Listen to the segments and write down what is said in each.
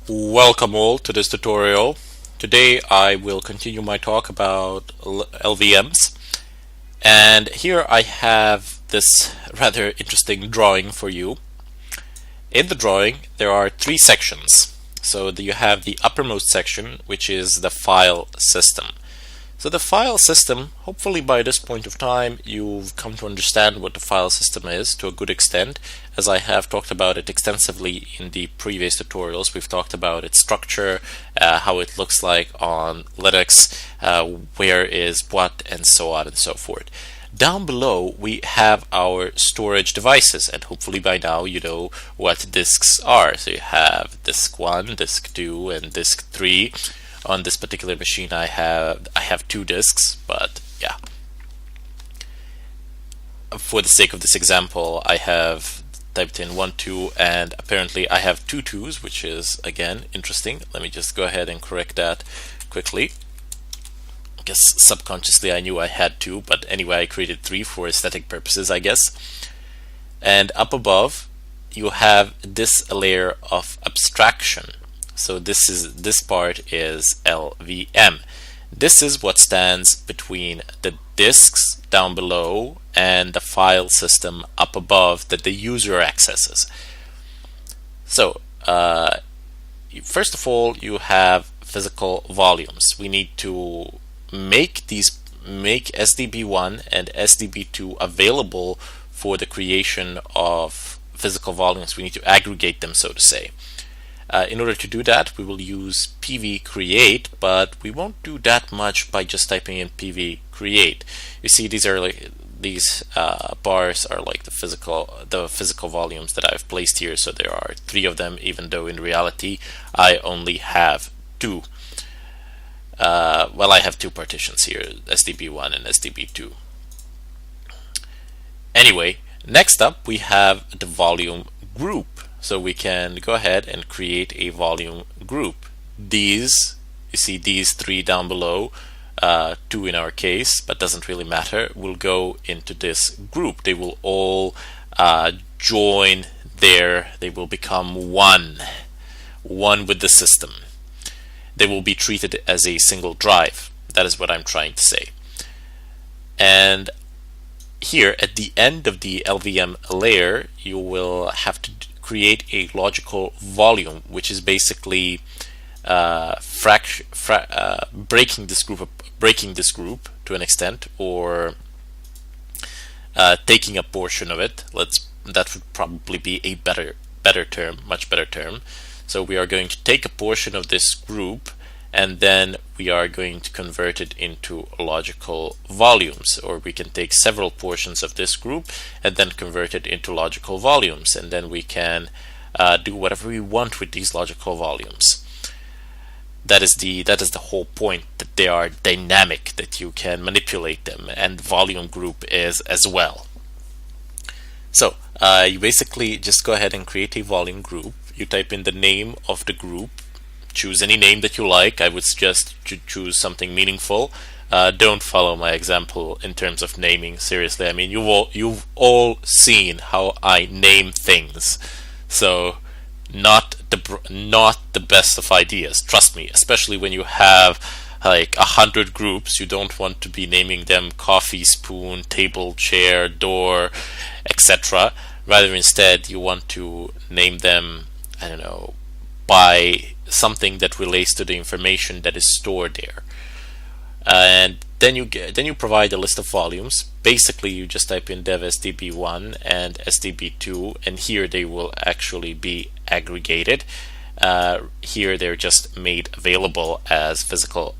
Welcome all to this tutorial. Today I will continue my talk about LVMs, and here I have this rather interesting drawing for you. In the drawing there are three sections. So you have the uppermost section, which is the file system. So the file system, hopefully by this point of time you've come to understand what the file system is to a good extent, as I have talked about it extensively in the previous tutorials. We've talked about its structure, how it looks like on Linux, where is what, and so on and so forth. Down below we have our storage devices, and hopefully by now you know what disks are. So you have disk 1, disk 2, and disk 3. On this particular machine I have two disks, but yeah. For the sake of this example, I have typed in 1, 2, and apparently I have two 2s, which is again interesting. Let me just go ahead and correct that quickly. I guess subconsciously I knew I had two, but anyway I created 3 for aesthetic purposes, I guess. And up above you have this layer of abstraction. So this part is LVM. This is what stands between the disks down below and the file system up above that the user accesses. So first of all, you have physical volumes. We need to make SDB1 and SDB2 available for the creation of physical volumes. We need to aggregate them, so to say. In order to do that, we will use pvcreate, but we won't do that much by just typing in pvcreate. You see, these bars are like the physical volumes that I've placed here. So there are 3 of them, even though in reality I only have 2. Well, I have 2 partitions here, SDB1 and SDB2. Anyway, next up we have the volume group. So we can go ahead and create a volume group. You see these 3 down below, 2 in our case, but doesn't really matter, will go into this group. They will all join there. They will become one with the system. They will be treated as a single drive. That is what I'm trying to say. And here at the end of the LVM layer, you will have to create a logical volume, which is basically breaking this group to an extent, or taking a portion of it. That would probably be a much better term. So we are going to take a portion of this group, and then we are going to convert it into logical volumes, or we can take several portions of this group and then convert it into logical volumes, and then we can do whatever we want with these logical volumes. That is the whole point, that they are dynamic, that you can manipulate them, and volume group is as well. So you basically just go ahead and create a volume group. You type in the name of the group. Choose any name that you like. I would suggest to choose something meaningful. Don't follow my example in terms of naming. Seriously, I mean, you've all seen how I name things. So not the best of ideas. Trust me, especially when you have like 100 groups. You don't want to be naming them coffee, spoon, table, chair, door, etc. Rather, instead, you want to name them, I don't know, by something that relates to the information that is stored there. And then you provide a list of volumes. Basically, you just type in dev SDB1 and SDB2, and here they will actually be aggregated. Here they're just made available as physical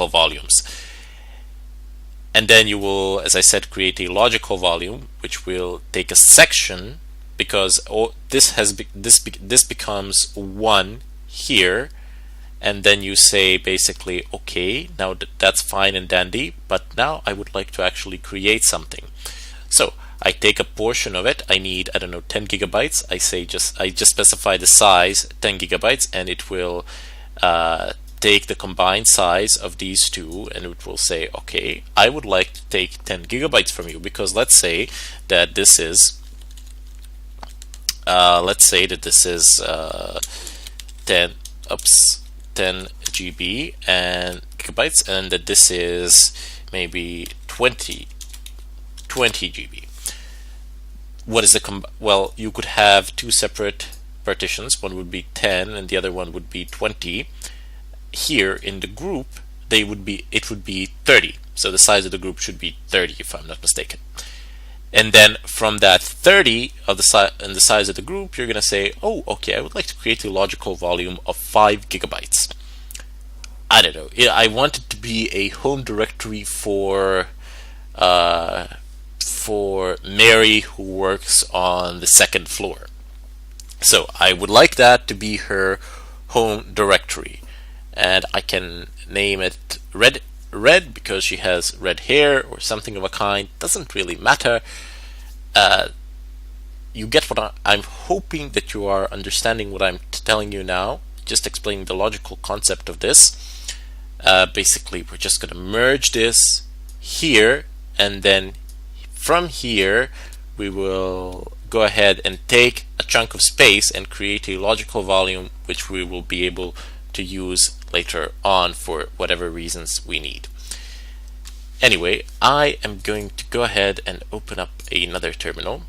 volumes. And then you will, as I said, create a logical volume, which will take a section, because this becomes 1 here, and then you say basically, okay, now that's fine and dandy, but now I would like to actually create something. So I take a portion of it. I need, I don't know, 10 gigabytes. I just specify the size 10 gigabytes, and it will take the combined size of these two, and it will say, okay, I would like to take 10 gigabytes from you, because let's say that this is let's say that this is 10 GB and gigabytes, and that this is maybe 20 GB. What is the well, you could have two separate partitions. One would be 10 and the other one would be 20. Here in the group it would be 30. So the size of the group should be 30 if I'm not mistaken. And then from that 30 of the size of the group, you're going to say, oh, okay, I would like to create a logical volume of 5 gigabytes. I don't know. I want it to be a home directory for Mary, who works on the second floor. So I would like that to be her home directory, and I can name it red because she has red hair or something of a kind. Doesn't really matter. You get what I'm hoping that you are understanding what I'm telling you now. Just explaining the logical concept of this. Basically, we're just going to merge this here, and then from here we will go ahead and take a chunk of space and create a logical volume which we will be able to use later on for whatever reasons we need. Anyway, I am going to go ahead and open up another terminal,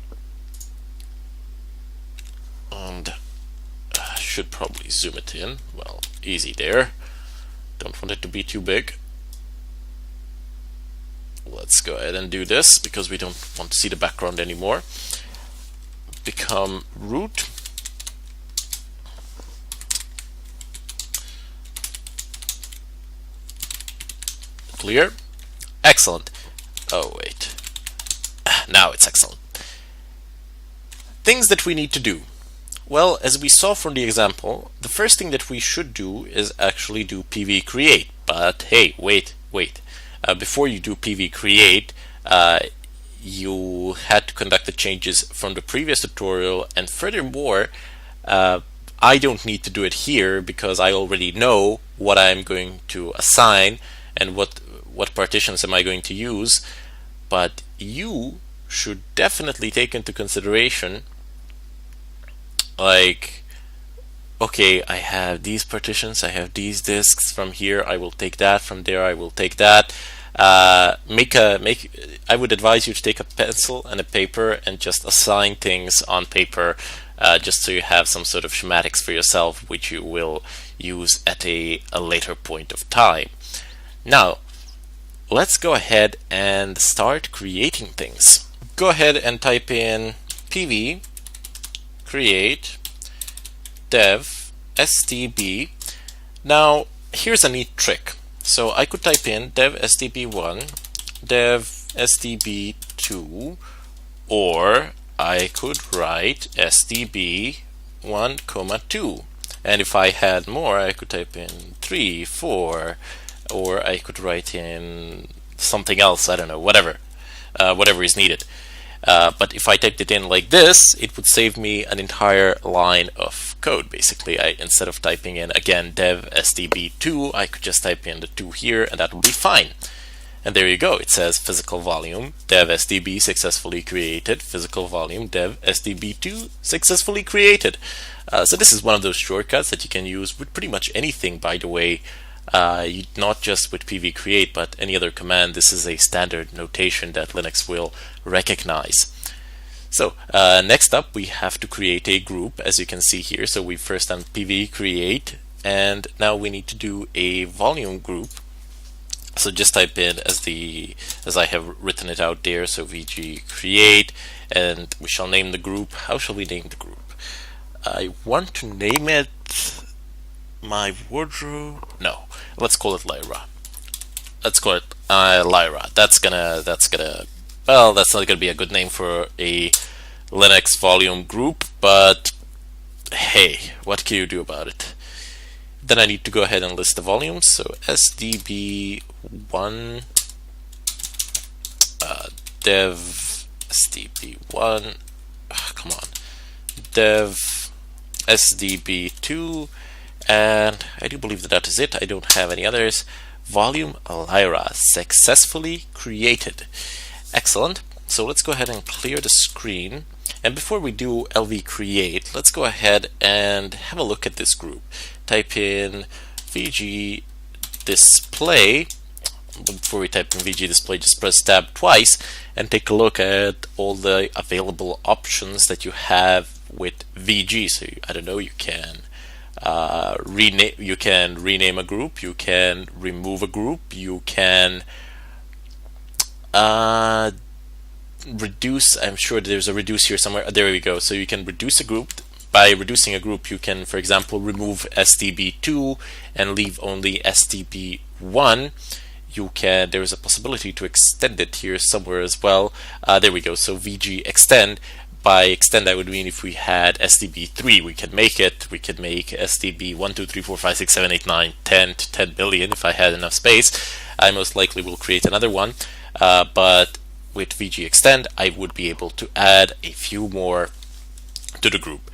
and I should probably zoom it in. Well, easy there. Don't want it to be too big. Let's go ahead and do this because we don't want to see the background anymore. Become root. Clear. Excellent. Oh, wait. Now it's excellent. Things that we need to do. Well, as we saw from the example, the first thing that we should do is actually do PV create. But hey, wait. Before you do PV create, you had to conduct the changes from the previous tutorial, and furthermore, I don't need to do it here because I already know what I'm going to assign and what partitions am I going to use. But you should definitely take into consideration, like, okay, I have these partitions, I have these disks. From here I will take that, from there I will take that. I would advise you to take a pencil and a paper and just assign things on paper, just so you have some sort of schematics for yourself which you will use at a later point of time. Now let's go ahead and start creating things. Go ahead and type in pv create dev sdb. Now here's a neat trick. So I could type in dev sdb1, dev sdb2, or I could write sdb1, 2. And if I had more, I could type in 3, 4, or I could write in something else, I don't know, whatever is needed. But if I typed it in like this, it would save me an entire line of code. Basically, instead of typing in again dev sdb2, I could just type in the 2 here, and that would be fine. And there you go. It says physical volume dev sdb successfully created, physical volume dev sdb2 successfully created. So this is one of those shortcuts that you can use with pretty much anything, by the way. Not just with pv create, but any other command. This is a standard notation that Linux will recognize. So next up, we have to create a group, as you can see here. So we first done pv create, and now we need to do a volume group. So just type in as I have written it out there, so vg create, and we shall name the group. How shall we name the group? I want to name it my wardrobe. No, let's call it Lyra. Let's call it Lyra. That's not gonna be a good name for a Linux volume group, but hey, what can you do about it? Then I need to go ahead and list the volumes. So sdb1 dev sdb1, come on, dev sdb2, and I do believe that is it. I don't have any others. Volume Lyra successfully created. Excellent. So let's go ahead and clear the screen, And before we do LV create, let's go ahead and have a look at this group. Type in VG display. Before we type in VG display, just press tab twice and take a look at all the available options that you have with VG. So I don't know, you can rename a group, you can remove a group, you can reduce. I'm sure there's a reduce here somewhere. There we go. So you can reduce a group. By reducing a group, you can, for example, remove STB2 and leave only STB1. You can, there is a possibility to extend it here somewhere as well. There we go. So VG extend. By extend, I would mean if we had STB3, we can make it. We could make STB 1, 2, 3, 4, 5, 6, 7, 8, 9, 10 to 10 billion if I had enough space. I most likely will create another one. But with VG extend, I would be able to add a few more to the group.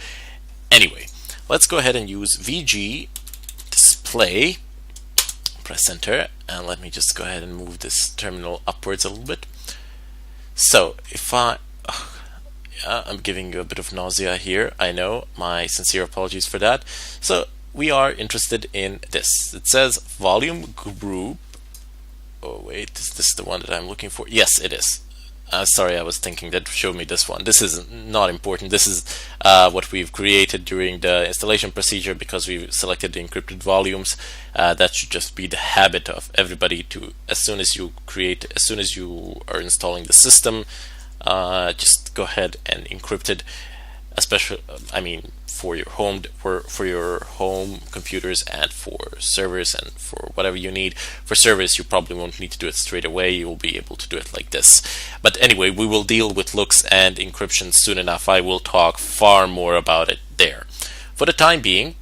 Anyway, let's go ahead and use VG display. Press enter, and let me just go ahead and move this terminal upwards a little bit. So if I'm giving you a bit of nausea here, I know, my sincere apologies for that. So we are interested in this. It says volume group. Oh wait, is this the one that I'm looking for? Yes, it is. Sorry, I was thinking that showed me this one. This is not important. This is what we've created during the installation procedure because we've selected the encrypted volumes. That should just be the habit of everybody to, as soon as you are installing the system, just go ahead and encrypt it. Especially, I mean, for your home computers and for servers and for whatever you need. For servers, you probably won't need to do it straight away. You will be able to do it like this. But anyway, we will deal with looks and encryption soon enough. I will talk far more about it there. For the time being,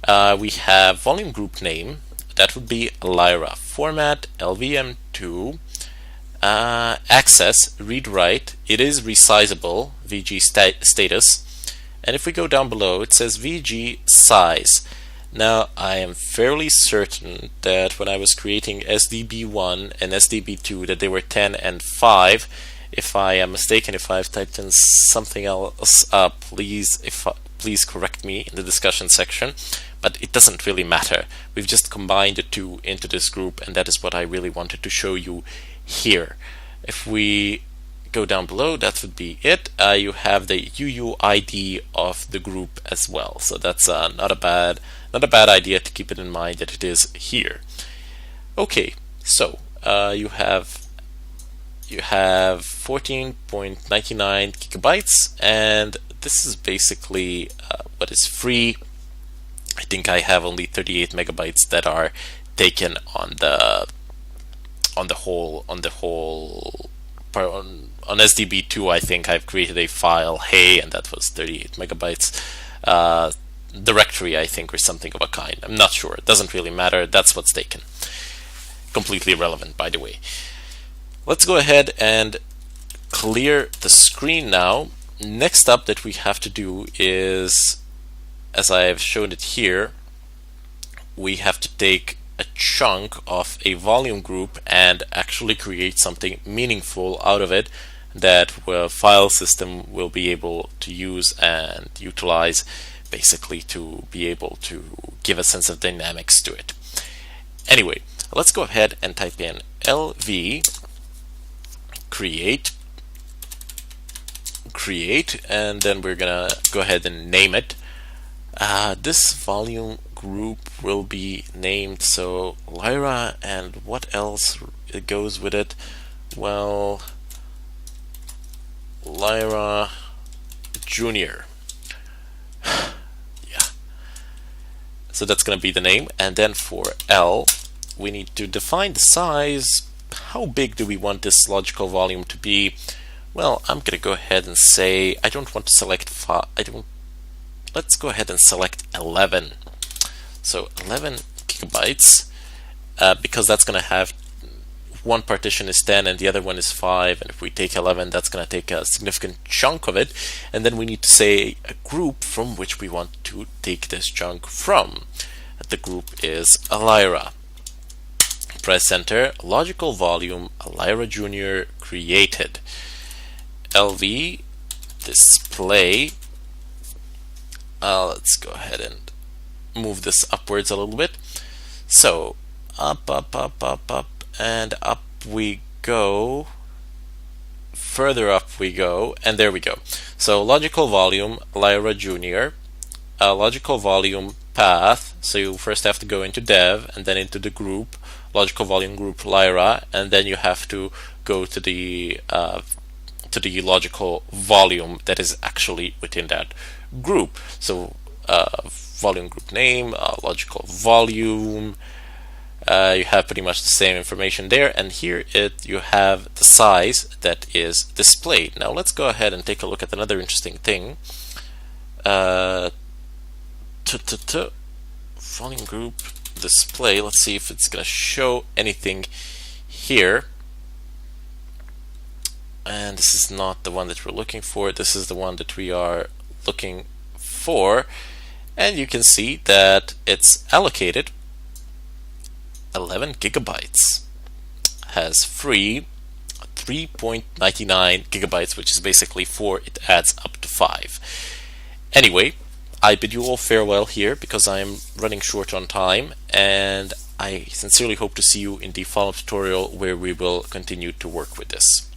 we have volume group name. That would be Lyra. Format LVM2. Access read write. It is resizable. VG status. And if we go down below, it says VG size. Now, I am fairly certain that when I was creating SDB1 and SDB2 that they were 10 and 5. If I am mistaken, if I've typed in something else, please correct me in the discussion section. But it doesn't really matter. We've just combined the two into this group, and that is what I really wanted to show you here. If we go down below, that would be it. You have the UUID of the group as well, so that's not a bad idea to keep it in mind that it is here. Okay, so you have 14.99 gigabytes, and this is basically what is free. I think I have only 38 megabytes that are taken on SDB2. I think I've created a file, hey, and that was 38 megabytes. Directory, I think, or something of a kind. I'm not sure. It doesn't really matter. That's what's taken. Completely irrelevant, by the way. Let's go ahead and clear the screen now. Next up that we have to do is, as I have shown it here, we have to take a chunk of a volume group and actually create something meaningful out of it that the file system will be able to use and utilize, basically to be able to give a sense of dynamics to it. Anyway, let's go ahead and type in LV create, and then we're gonna go ahead and name it. This volume group will be named so Lyra, and what else goes with it? Well, Lyra Junior. Yeah. So that's going to be the name, and then for L, we need to define the size. How big do we want this logical volume to be? Well, I'm going to go ahead and say I don't want to select 5. Let's go ahead and select 11. So 11 gigabytes, because that's going to have one partition is 10 and the other one is 5, and if we take 11, that's going to take a significant chunk of it, and then we need to say a group from which we want to take this chunk from. The group is Lyra. Press enter. Logical volume Lyra Junior created. LV display. Let's go ahead and move this upwards a little bit. So up, and up we go. Further up we go, and there we go. So logical volume Lyra Junior, logical volume path. So you first have to go into dev and then into the group, logical volume group Lyra, and then you have to go to the logical volume that is actually within that group. So volume group name, logical volume. You have pretty much the same information there, and here you have the size that is displayed. Now let's go ahead and take a look at another interesting thing. Volume group display. Let's see if it's going to show anything here. And this is not the one that we're looking for. This is the one that we are looking for, and you can see that it's allocated 11 gigabytes, has free 3.99 gigabytes, which is basically 4. It adds up to 5. Anyway, I bid you all farewell here because I am running short on time, and I sincerely hope to see you in the follow-up tutorial where we will continue to work with this.